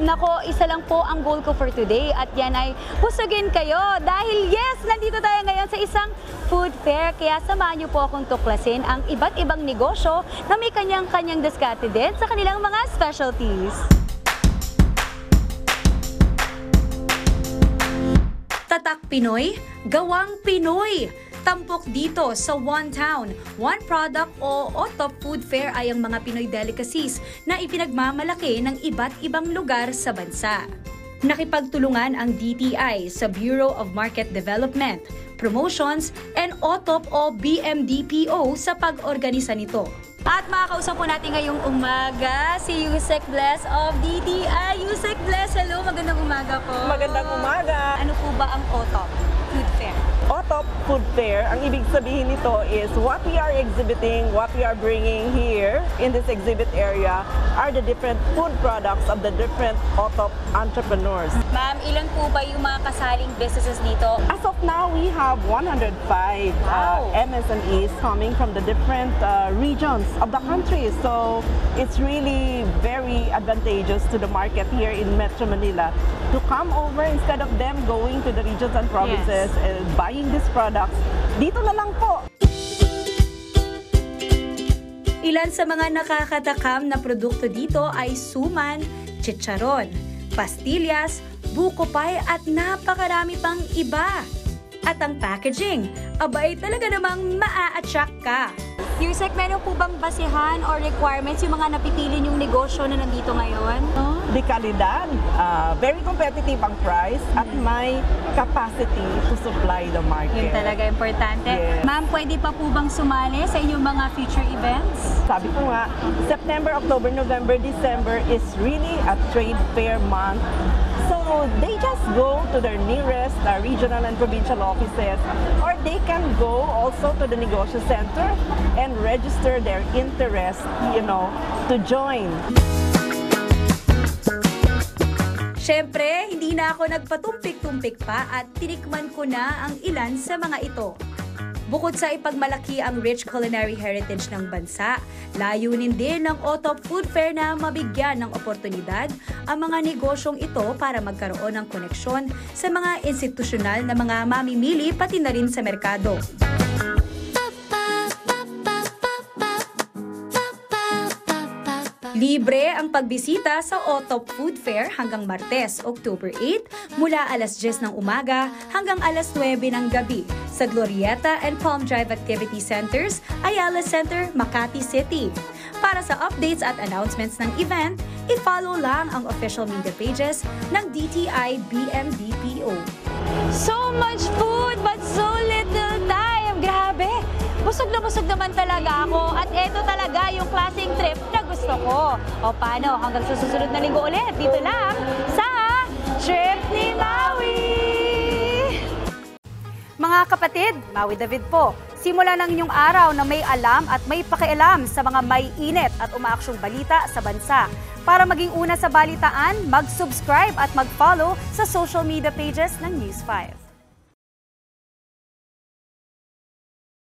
Nako, isa lang po ang goal ko for today at yan ay busugin kayo dahil yes, nandito tayo ngayon sa isang food fair. Kaya samahan niyo po akong tuklasin ang iba't ibang negosyo na may kanyang-kanyang diskarte din sa kanilang mga specialties. Tatak Pinoy, Gawang Pinoy. Tampok dito sa One Town, One Product o OTOP Food Fair ay ang mga Pinoy delicacies na ipinagmamalaki ng iba't ibang lugar sa bansa. Nakipagtulungan ang DTI sa Bureau of Market Development, Promotions, and OTOP o BMDPO sa pag-organisa nito. At makakausap po natin ngayong umaga si Yusek Bless of DTI. Yusek Bless, hello, magandang umaga po. Magandang umaga. Ano po ba ang OTOP Food Fair? OTOP Food Fair, ang ibig sabihin nito is what we are exhibiting, what we are bringing here in this exhibit area are the different food products of the different OTOP entrepreneurs. Ma'am, ilan po ba yung mga kasaling businesses dito? As of now, we have 105 MSMEs coming from the different regions of the country. So it's really very advantageous to the market here in Metro Manila to come over instead of them going to the regions and provinces and buying these products. Dito na lang po. Ilan sa mga nakakatakam na produkto dito ay suman, chicharon, pastillas, buko pie at napakarami pang iba. At ang packaging, abay talaga namang maa-attract ka. Yusek, meron po bang basihan or requirements yung mga napipili yung negosyo na nandito ngayon? Di kalidad, very competitive ang price at may capacity to supply the market. Yun talaga importante. Yes. Ma'am, pwede pa po bang sumali sa inyong mga future events? Sabi ko nga, September, October, November, December is really a trade fair month. So they just go to their nearest regional and provincial offices, or they can go also to the Negosyo Center and register their interest, to join. Siyempre, hindi na ako nagpatumpik-tumpik pa at tinikman ko na ang ilan sa mga ito. Bukod sa ipagmalaki ang rich culinary heritage ng bansa, layunin din ng OTOP Food Fair na mabigyan ng oportunidad ang mga negosyong ito para magkaroon ng koneksyon sa mga institusyonal na mga mamimili pati na rin sa merkado. Libre ang pagbisita sa OTOP Food Fair hanggang Martes, October 8, mula alas 10 ng umaga hanggang alas 9 ng gabi sa Glorieta and Palm Drive Activity Centers, Ayala Center, Makati City. Para sa updates at announcements ng event, i-follow lang ang official media pages ng DTI BMDPO. So much food but so little time! Grabe! Busog naman talaga ako at eto talaga yung klaseng trip na gusto ko. O paano, hanggang sa susunod na linggo ulit, dito lang sa Trip ni Maui! Mga kapatid, Maui David po. Simula ng inyong araw na may alam at may pakialam sa mga may init at umaaksyong balita sa bansa. Para maging una sa balitaan, mag-subscribe at mag-follow sa social media pages ng News 5.